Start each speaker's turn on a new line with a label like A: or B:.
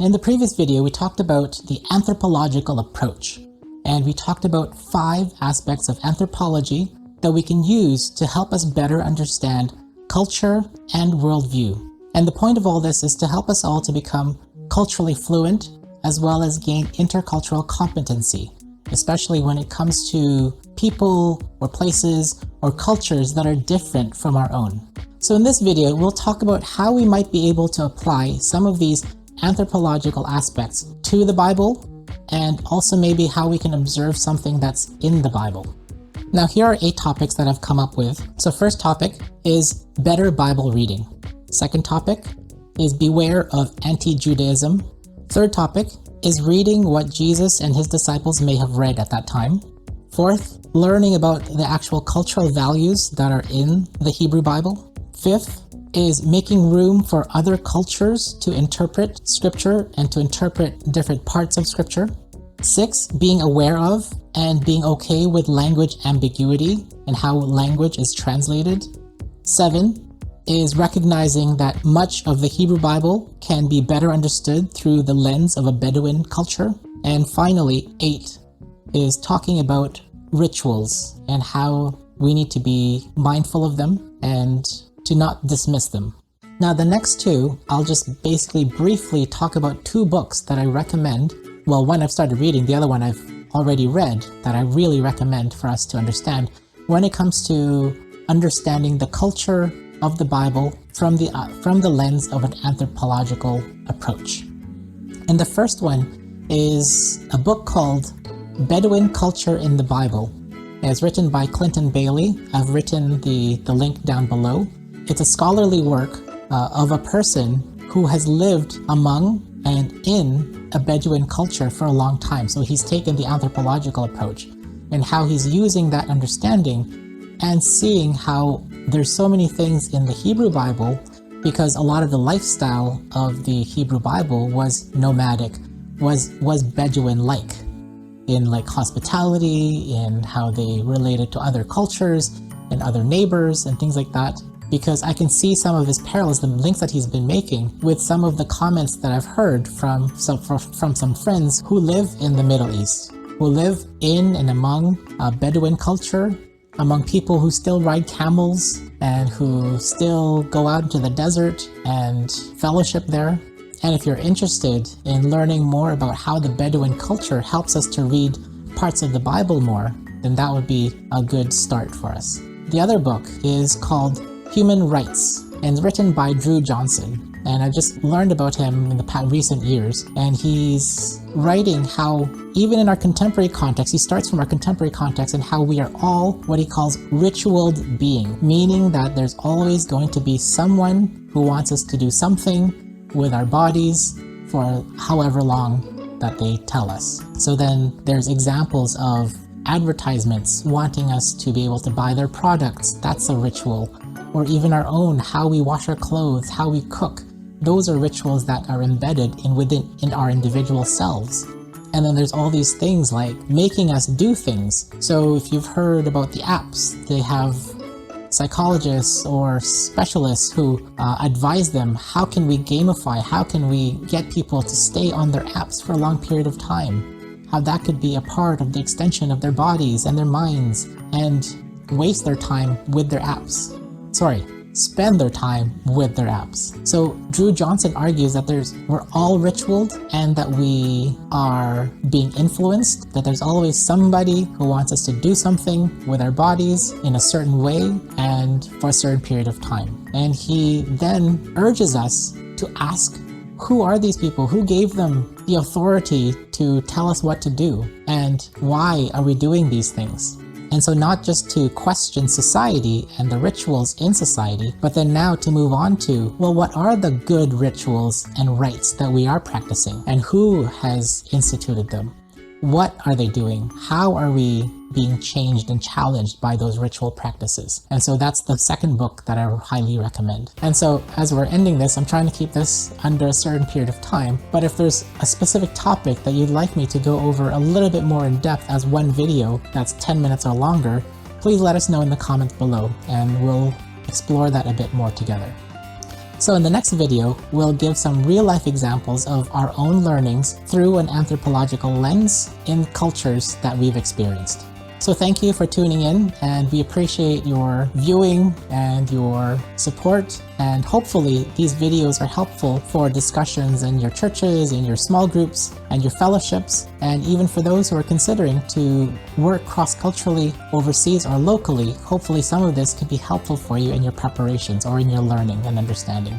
A: In the previous video, we talked about the anthropological approach, and we talked about 5 aspects of anthropology that we can use to help us better understand culture and worldview. And the point of all this is to help us all to become culturally fluent, as well as gain intercultural competency, especially when it comes to people or places or cultures that are different from our own. So in this video, we'll talk about how we might be able to apply some of these anthropological aspects to the Bible, and also maybe how we can observe something that's in the Bible. Now here are 8 topics that I've come up with. So first topic is better Bible reading. Second topic is beware of anti-Judaism. Third topic is reading what Jesus and his disciples may have read at that time. Fourth, learning about the actual cultural values that are in the Hebrew Bible. Fifth is making room for other cultures to interpret scripture and to interpret different parts of scripture. 6, being aware of and being okay with language ambiguity and how language is translated. 7 is recognizing that much of the Hebrew Bible can be better understood through the lens of a Bedouin culture. And finally, 8 is talking about rituals and how we need to be mindful of them and to not dismiss them. Now the next 2, I'll just basically briefly talk about 2 books that I recommend. Well, one I've started reading, the other one I've already read, that I really recommend for us to understand when it comes to understanding the culture of the Bible from the lens of an anthropological approach. And the first one is a book called Bedouin Culture in the Bible. It's written by Clinton Bailey. I've written the link down below. It's a scholarly work of a person who has lived among and in a Bedouin culture for a long time. So he's taken the anthropological approach and how he's using that understanding and seeing how there's so many things in the Hebrew Bible, because a lot of the lifestyle of the Hebrew Bible was nomadic, was Bedouin-like, in like hospitality, in how they related to other cultures and other neighbors and things like that. Because I can see some of his parallels, the links that he's been making with some of the comments that I've heard from some friends who live in the Middle East, who live in and among Bedouin culture, among people who still ride camels and who still go out into the desert and fellowship there. And if you're interested in learning more about how the Bedouin culture helps us to read parts of the Bible more, then that would be a good start for us. The other book is called Human Rights, and it's written by Drew Johnson. And I just learned about him in the recent years, and he's writing how even in our contemporary context, he starts from our contemporary context and how we are all what he calls ritualed being, meaning that there's always going to be someone who wants us to do something with our bodies for however long that they tell us. So then there's examples of advertisements wanting us to be able to buy their products. That's a ritual. Or even our own, how we wash our clothes, how we cook. Those are rituals that are embedded in our individual selves. And then there's all these things like making us do things. So if you've heard about the apps, they have psychologists or specialists who advise them, how can we gamify, how can we get people to stay on their apps for a long period of time? How that could be a part of the extension of their bodies and their minds, and waste their time with their apps. Spend their time with their apps. So Drew Johnson argues that we're all ritualed and that we are being influenced, that there's always somebody who wants us to do something with our bodies in a certain way and for a certain period of time. And he then urges us to ask, who are these people? Who gave them the authority to tell us what to do? And why are we doing these things? And so not just to question society and the rituals in society, but then now to move on to, well, what are the good rituals and rites that we are practicing? And who has instituted them? What are they doing? How are we being changed and challenged by those ritual practices? And so that's the second book that I highly recommend. And so as we're ending this, I'm trying to keep this under a certain period of time, but if there's a specific topic that you'd like me to go over a little bit more in depth as one video that's 10 minutes or longer, please let us know in the comments below and we'll explore that a bit more together. So in the next video, we'll give some real-life examples of our own learnings through an anthropological lens in cultures that we've experienced. So thank you for tuning in, and we appreciate your viewing and your support, and hopefully these videos are helpful for discussions in your churches, in your small groups, and your fellowships, and even for those who are considering to work cross-culturally overseas or locally. Hopefully some of this could be helpful for you in your preparations or in your learning and understanding.